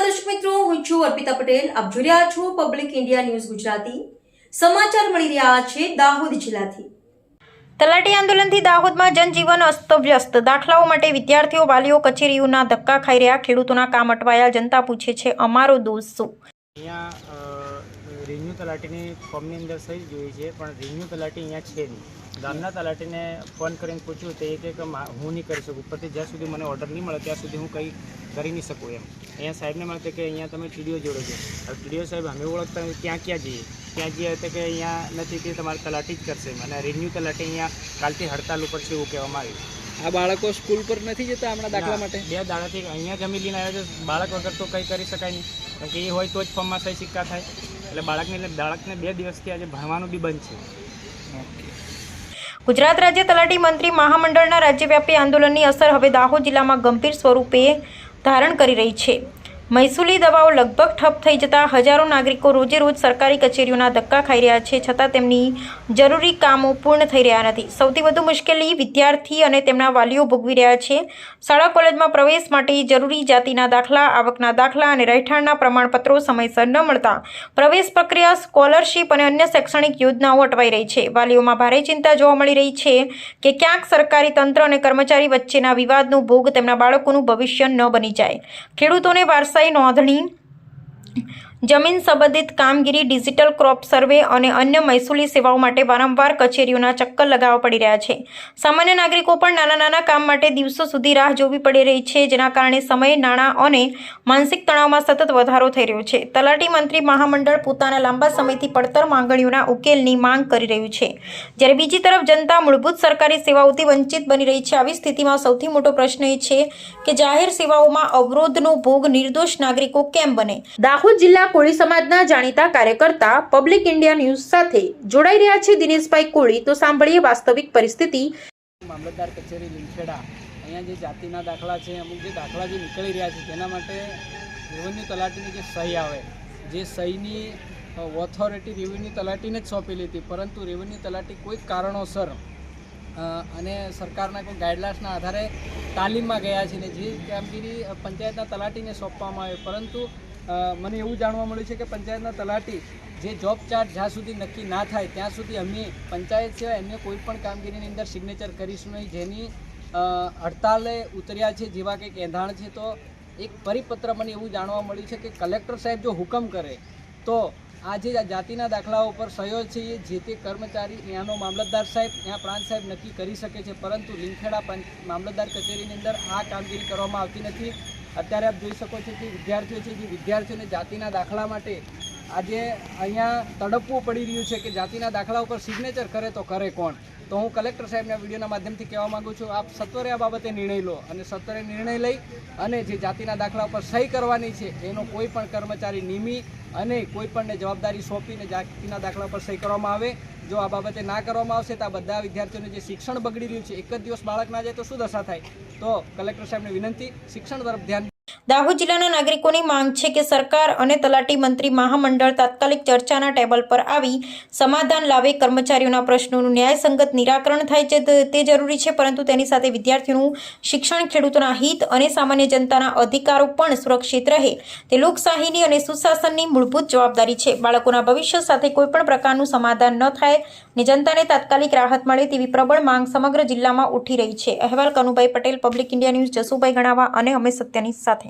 નમસ્કાર દર્શક મિત્રો, હું છું અર્પિતા પટેલ. આપ જોઈ રહ્યા છો પબ્લિક ઇન્ડિયા ન્યૂઝ ગુજરાતી. સમાચાર મળી રહ્યા છે દાહોદ જિલ્લાથી. તલાટી આંદોલનથી દાહોદમાં જનજીવન અસ્તવ્યસ્ત. દાખલાઓ માટે વિદ્યાર્થીઓ વાલીઓ કચેરીઓના ધક્કા ખાઈ રહ્યા. ખેડૂતોના કામ અટવાયા. જનતા પૂછે છે અમારો દોષ શું? અહીંયા રેન્યુ તલાટીની ફોર્મની અંદર સહી જોઈએ છે, પણ રેન્યુ તલાટી અહીંયા છે નહીં. ગામના તલાટીને ફોન કરીને પૂછ્યું તો એ કહે કે હું નહીં કરી શકું, ઉપરથી જ્યાં સુધી મને ઓર્ડર નહીં મળે ત્યાં સુધી હું કંઈ કરી નહીં શકું એમ. અહીંયા સાહેબને મળે કે અહીંયા તમે ટીડીઓ જોડો છો. હવે ટીડીઓ સાહેબ અમે ઓળખતા ક્યાં જઈએ? ત્યાં જઈએ તો કે અહીંયા નથી, કે તમારે તલાટી જ કરશે. અને રેન્યુ તલાટી અહીંયા કાલથી હડતાલ ઉપર છે એવું કહેવામાં આવ્યું. આ બાળકો સ્કૂલ પર નથી જતા હમણાં દાખલા માટે? 2 દાડાથી અહીંયા જમી લઈને આવ્યા છે. બાળક વગર તો કંઈ કરી શકાય નહીં, કારણ કે એ હોય તો જ ફોર્મમાં સહી સિક્કા થાય. એટલે બાળકને 2 દિવસથી આજે ભણવાનું બી બંધ છે. ગુજરાત રાજ્ય તલાટી મંત્રી મહામંડળના રાજ્યવ્યાપી આંદોલનની અસર હવે દાહોદ જિલ્લામાં ગંભીર સ્વરૂપે ધારણ કરી રહી છે. મહેસૂલી દવાઓ લગભગ ઠપ થઈ જતા હજારો નાગરિકો રોજે રોજ સરકારી કચેરીઓના ધક્કા ખાઈ રહ્યા છે, છતાં તેમની જરૂરી કામો પૂર્ણ થઈ રહ્યા નથી. સૌથી વધુ મુશ્કેલી વિદ્યાર્થી અને તેમના વાલીઓ ભોગવી રહ્યા છે. શાળા કોલેજમાં પ્રવેશ માટે જરૂરી જાતિના દાખલા, આવકના દાખલા અને રહેઠાણના પ્રમાણપત્રો સમયસર ન મળતા પ્રવેશ પ્રક્રિયા, સ્કોલરશીપ અને અન્ય શૈક્ષણિક યોજનાઓ અટવાઈ રહી છે. વાલીઓમાં ભારે ચિંતા જોવા મળી રહી છે કે ક્યાંક સરકારી તંત્ર અને કર્મચારી વચ્ચેના વિવાદનો ભોગ તેમના બાળકોનું ભવિષ્ય ન બની જાય. ખેડૂતોને વારસાઈ નોંધણી, જમીન સંબંધિત કામગીરી, ડિજિટલ ક્રોપ સર્વે અને અન્ય મહેસૂલી સેવાઓ માટે વારંવાર કચેરીઓના ચક્કર લગાવવા પડી રહ્યા છે. સામાન્ય નાગરિકો પણ નાના નાના કામ માટે દિવસો સુધી રાહ જોવી પડી રહી છે, જેના કારણે સમય, નાણાં અને માનસિક તણાવમાં સતત વધારો થઈ રહ્યો છે. તલાટી મંત્રી મહામંડળ પોતાના લાંબા સમયથી પડતર માંગણીઓના ઉકેલની માંગ કરી રહ્યું છે, જ્યારે બીજી તરફ જનતા મૂળભૂત સરકારી સેવાઓથી વંચિત બની રહી છે. આવી સ્થિતિમાં સૌથી મોટો પ્રશ્ન એ છે કે જાહેર સેવાઓમાં અવરોધનો ભોગ નિર્દોષ નાગરિકો કેમ બને? દાહોદ જિલ્લા કોળી સમાજના જાણીતા કાર્યકર્તા પબ્લિક ઇન્ડિયા ન્યૂઝ સાથે જોડાઈ રહ્યા છે દિનેશભાઈ કોળી. તો સાંભળીએ વાસ્તવિક પરિસ્થિતિ. મામલતદાર કચેરી લીમખેડા, અહીંયા જે જાતિના દાખલા છે, અમુક જે દાખલા જે નીકળી રહ્યા છે તેના માટે રેવન્યુ તલાટીની જે સહી આવે, જે સહીની ઓથોરિટી રેવન્યુ તલાટીને જ સોંપેલી હતી, પરંતુ રેવન્યુ તલાટી કોઈક કારણોસર અને સરકારના કોઈ ગાઈડલાઇન્સના આધારે તાલીમમાં ગયા છે ને જે કામગીરી પંચાયતના તલાટીને સોંપવામાં આવે, પરંતુ મને એવું જાણવા મળ્યું છે કે પંચાયતના તલાટી જે જોબ ચાર્ટ જ્યાં સુધી નક્કી ના થાય ત્યાં સુધી અમે પંચાયત સિવાય અન્ય કોઈ પણ કામગીરીની અંદર સિગ્નેચર કરીશું નહીં. જેની હડતાલે ઉતર્યા છે, જેવા કંઈક એંધાણ છે. તો એક પરિપત્ર મને એવું જાણવા મળ્યું છે કે કલેક્ટર સાહેબ જો હુકમ કરે તો આ જે જાતિના દાખલાઓ ઉપર સહયો છે એ જે તે કર્મચારી, ત્યાંનો મામલતદાર સાહેબ, ત્યાં પ્રાંત સાહેબ નક્કી કરી શકે છે, પરંતુ લીમખેડા મામલતદાર કચેરીની અંદર આ કામગીરી કરવામાં આવતી નથી. અત્યારે આપ જોઈ શકો છો કે વિદ્યાર્થીઓ છે, જે વિદ્યાર્થીઓને જાતિના દાખલા માટે આજે અહીંયા તડપવું પડી રહ્યું છે કે જાતિના દાખલા ઉપર સિગ્નેચર કરે તો કરે કોણ? તો હું કલેક્ટર સાહેબના વિડીયોના માધ્યમથી કહેવા માગું છું, આપ સત્વરે આ બાબતે નિર્ણય લો અને સત્વરે નિર્ણય લઈ અને જે જાતિના દાખલા ઉપર સહી કરવાની છે એનો કોઈ પણ કર્મચારી નિમી અને કોઈ પણને જવાબદારી સોંપીને જાતિના દાખલા પર સહી કરવામાં આવે. જો આ બાબતે ના કરવામાં આવશે તો આ બધા વિદ્યાર્થીઓને જે શિક્ષણ બગડી રહ્યું છે, એક જ દિવસ બાળક ના જાય તો શું દશા થાય? તો કલેક્ટર સાહેબને વિનંતી, શિક્ષણ તરફ ધ્યાન. દાહોદ જિલ્લાના નાગરિકોની માંગ છે કે સરકાર અને તલાટી મંત્રી મહામંડળ તાત્કાલિક ચર્ચાના ટેબલ પર આવી સમાધાન લાવે. કર્મચારીઓના પ્રશ્નોનું ન્યાયસંગત નિરાકરણ થાય છે તે જરૂરી છે, પરંતુ તેની સાથે વિદ્યાર્થીઓનું શિક્ષણ, ખેડૂતોના હિત અને સામાન્ય જનતાના અધિકારો પણ સુરક્ષિત રહે તે લોકશાહીની અને સુશાસનની મૂળભૂત જવાબદારી છે. બાળકોના ભવિષ્ય સાથે કોઈપણ પ્રકારનું સમાધાન ન થાય ને જનતાને તાત્કાલિક રાહત મળે તેવી પ્રબળ માંગ સમગ્ર જિલ્લામાં ઉઠી રહી છે. અહેવાલ Kanubhai Patel, Public India News, Jasubhai Ganava અને અમે સત્યની સાથે.